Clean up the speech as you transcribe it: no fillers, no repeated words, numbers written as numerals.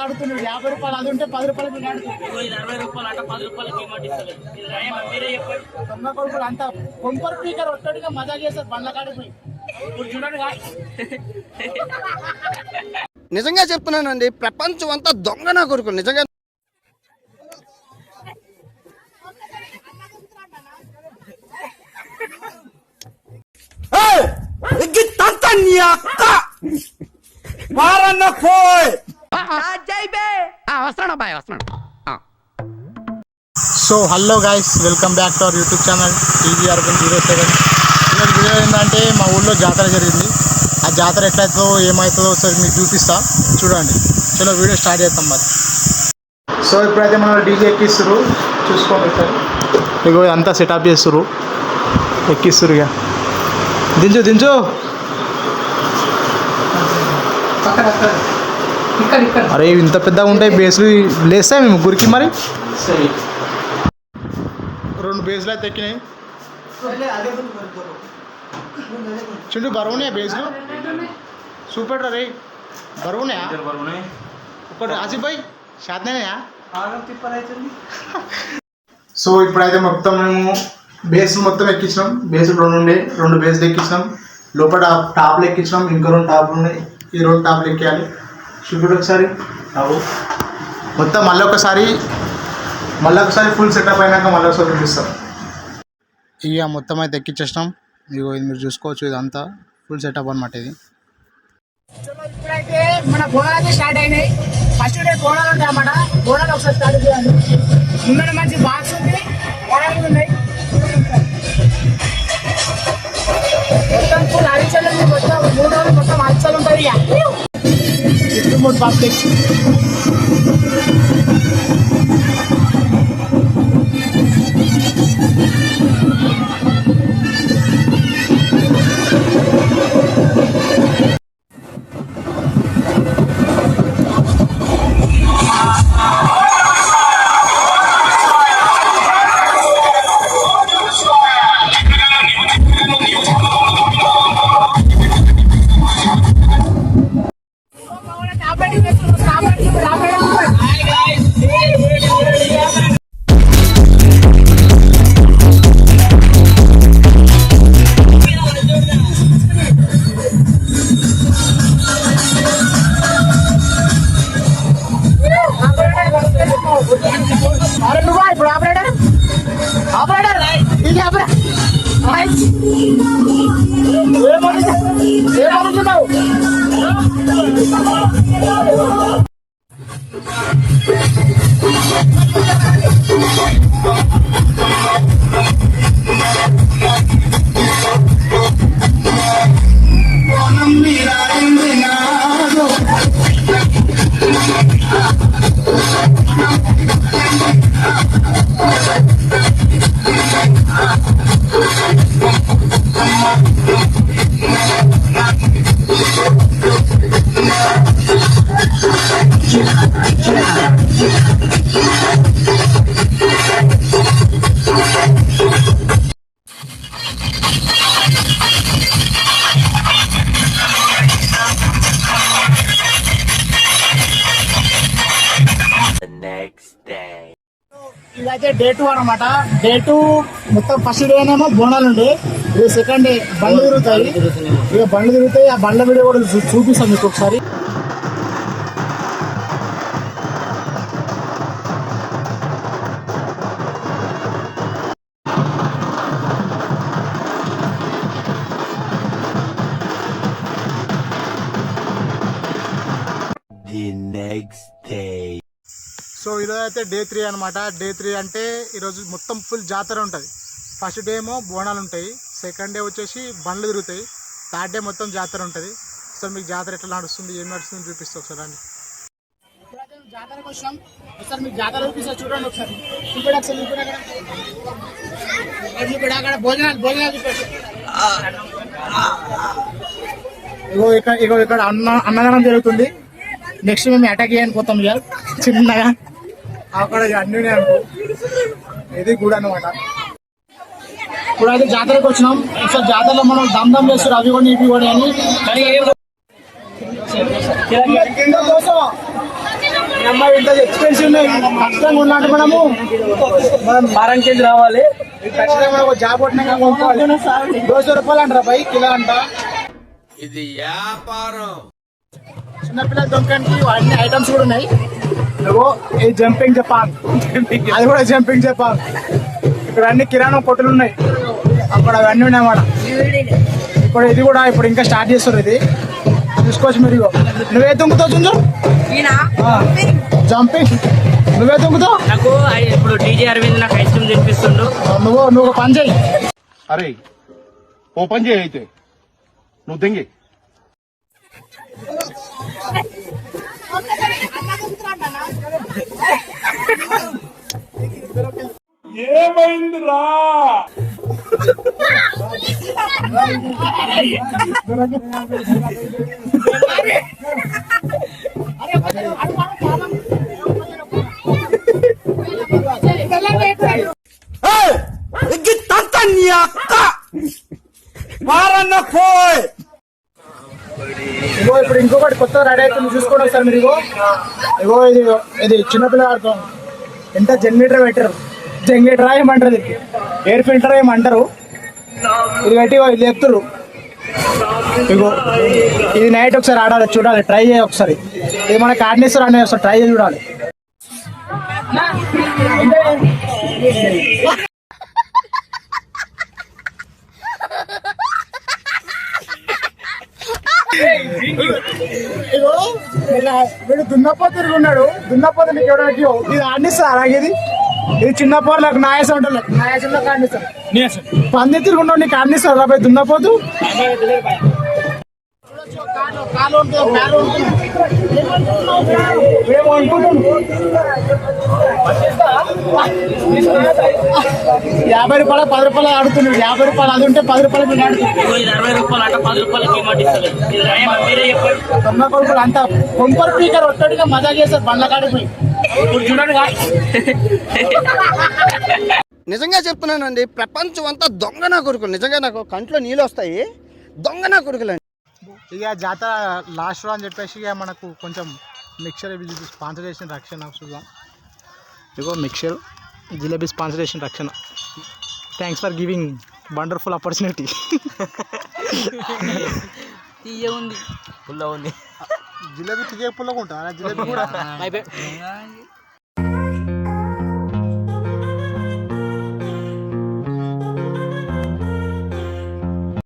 అడుగుతున్నాడు 50 రూపాయలు అది ఉంటే 10 రూపాయలు మీరు ఇది 60 రూపాయలు అంట 10 రూపాయలకి ఏమంటే మీరే చెప్పండి. దొంగ కొడుకులు అంతా కొంపర్ స్పీకర్ ఒట్టడిగా మజా చేస్తారు బండ్ల కాడిపోయి. ఇప్పుడు చూడండి నిజంగా చెప్తున్నానండి, ప్రపంచం అంతా దొంగ నా కొడుకులు నిజంగా. So hello guys, welcome back to our YouTube channel TV urban 07. ఈరోజు వీడియో ఏంటంటే మా ఊళ్ళో జాతర జరిగింది. ఆ జాతర ఎట్లయితుందో ఏమవుతుందో ఒకసారి మీకు చూపిస్తా, చూడండి. చలో వీడియో స్టార్ట్ చేస్తాం మరి. సో ఇప్పుడైతే మనం డీజే ఎక్కిస్తారు, చూసుకోండి. ఇగో అంతా సెటప్ చేస్తారు, ఎక్కిస్తారు. ఇక దించు దించు అరే ఇంత పెద్దగా ఉంటాయి బేస్లు, లేస్తాయి మీ ముగ్గురికి మరి. సరే 2 బేస్లు అయితే ఎక్కినాయి. చుండు బరువునే బేస్లు సూపర్ రే, బరువునే ఒకటి ఆసిఫ్ శాతనేనా. సో ఇప్పుడైతే మొత్తం మేము బేస్లు మొత్తం ఎక్కించినాం. బేస్లు 2 ఉండే, 2 బేస్లు ఎక్కించినాం. లోపల టాప్లు ఎక్కించినాం, ఇంకో 2 టాప్లు ఉన్నాయి. ఈ 2 టాప్లు ఎక్కియాలి. చూపుడు ఒకసారి మొత్తం మళ్ళీ ఒకసారి ఫుల్ సెటప్ అయినాక మళ్ళీ ఒకసారి చూపిస్తాం. ఇక మొత్తం అయితే ఎక్కించేసినాం. ఇగో ఇది మీరు చూసుకోవచ్చు, ఇదంతా ఫుల్ సెటప్ అనమాట. ఇది ఇప్పుడైతే మన బోనాలు అయితే స్టార్ట్ అయినాయి. ఫస్ట్ డే బోనాలు ఉంటాయి అన్నమాట. బోనాలు ఒకసారి స్టార్ట్ చేయాలి. ముందర మంచి బాక్స్ ఉంది, బోనాలు ఉన్నాయి. మొత్తం ఫుల్ అరిచలు ఉంది. మొత్తం 3 రోజులు మొత్తం అరిచలు ఉంటుంది. ఇక 3 బాక్స్ ఇదైతే డే 2 అనమాట. డే 2 మొత్తం ఫస్ట్ డే ఏమో బోనాలు ఉండే, ఇది సెకండ్ డే బండ్లు తిరుగుతాయి. ఇక బండ్లు తిరుగుతాయి, ఆ బండ్ల వీడియో కూడా చూపిస్తాం మీకు ఒకసారి. సో ఈరోజు అయితే డే 3 అనమాట. డే 3 అంటే ఈరోజు మొత్తం ఫుల్ జాతర ఉంటుంది. ఫస్ట్ డే ఏమో బోనాలు ఉంటాయి, సెకండ్ డే వచ్చేసి బండ్లు తిరుగుతాయి, థర్డ్ డే మొత్తం జాతర ఉంటుంది. సో మీకు జాతర ఎట్లా నడుస్తుంది, ఏం నడుస్తుంది చూపిస్తా ఒకసారి అండి. జాతరకు వచ్చాం, ఒకసారి మీకు జాతర చూపిస్తా చూడండి ఒకసారి. ఇప్పుడు అక్కడ భోజనాలు చూపిస్తాం. ఇగో ఇక్కడ అన్నదానం జరుగుతుంది. నెక్స్ట్ మేము అటాక్ చేయడానికి పోతాం ఇక చిన్నగా అక్కడ అన్నీ అనుకో. ఇది కూడా అనమాట. ఇప్పుడు అయితే జాతరకు వచ్చినాం. ఒకసారి జాతరలో మనం దమ్ చేస్తారు, అవి కూడా ఇవి కూడా అని. అమ్మాయి ఇంత ఎక్స్పెన్సివ్ ఉన్నాయి, కష్టంగా ఉన్నట్టు మనం వారానికి రావాలి. ఖచ్చితంగా ఒక జాబ్ కొట్టినాక కొనుక్కోవాలి. 200 రూపాయలు అంటారా పై కిలో అంట. ఇది వ్యాపారం. చిన్నపిల్లల దొంగకానికి అన్ని ఐటమ్స్ కూడా ఉన్నాయి. ఈ జంపింగ్ జపాన్, అది కూడా జంపింగ్ జపాన్. ఇక్కడ అన్ని కిరాణా కొట్టులు ఉన్నాయి, అక్కడ అవన్నీ ఉన్నాయన్నమాట. ఇప్పుడు ఇది కూడా ఇప్పుడు ఇంకా స్టార్ట్ చేస్తారు. ఇది చూసుకోవచ్చు మీరు. నువ్వే దుంకుతావు చుంజు? జంపింగ్ నువ్వే దుంకుతావు? నాకు ఇప్పుడు డీజే అరవింద్ నాకు ఐస్ క్రీమ్ తినిపిస్తుండు. నువ్వు ఒక పని చేయి. అరే ఓ పని చేయి, అయితే నువ్వు దెంగి. ఏమైందిరా? ఇగో ఇప్పుడు ఇంకొకటి కొత్త రెడీ అవుతుంది, చూసుకోండి ఒకసారి మీరు. ఇగో ఇది చిన్నపిల్ల ఆడుతాం. ఎంత జనరేటర్ పెట్టారు, జనరేటర్ ఏమంటారు, ఇది ఎయిర్ ఫిల్టర్ ఏమంటారు. ఇది పెట్టి ఇది ఎత్తురు. ఇగో ఇది నైట్ ఒకసారి ఆడాలి, చూడాలి, ట్రై చేయ ఒకసారి. ఇది మనకి ఆడినేస్తారు అనేది ఒకసారి ట్రై చేసి చూడాలి. ఇగో వీడు దున్నపోతు తిరుగున్నాడు. దున్నపోతు నీకు ఎవరికి ఇది ఆడినిస్తా అలాగే. ఇది చిన్న పోర్లకు నాయసం ఉంటుంది, నాయసంలో ఆడినిస్తారు. పంది తిరుగున్నాడు, నీకు ఆడినిస్తారు రా పోయి దున్నపోతు. మేము అనుకుంటాం 50 రూపాయలు 10 రూపాయలు ఆడుతున్నాడు. 50 రూపాయలు అది ఉంటే 10 రూపాయలు మీరు ఆడుతున్నారు. ఇది 60 రూపాయలు అంట, 10 రూపాయలకి ఏమాట ఇస్తలేదు. ఇది రాయమా మీరే చెప్పండి. దొంగ కొడుకులు అంతా కొంపర్ పీకర్ ఒట్టడిగా మజా చేస్తారు బండ్ల కాడిపోయి. ఇప్పుడు చూడండి నిజంగా చెప్తున్నానండి, ప్రపంచం అంతా దొంగ నా కొడుకులు. నిజంగా నాకు కంట్లో నీళ్ళు వస్తాయి. దొంగ నా కొడుకులండి. ఇక జాతర లాస్ట్ అని చెప్పేసి ఇక మనకు కొంచెం మిక్చర్ స్పాన్సర్ చేసిన రక్షణ చూద్దాం. ఇగో మిక్చర్ జిలేబీ స్పాన్సర్ చేసిన రక్షణ. Thanks for giving wonderful opportunity. తీయ ఉంది, పుల్ల ఉంది. జిలేబీ తీయ పుల్లగా ఉంటా జిలేబీ కూడా.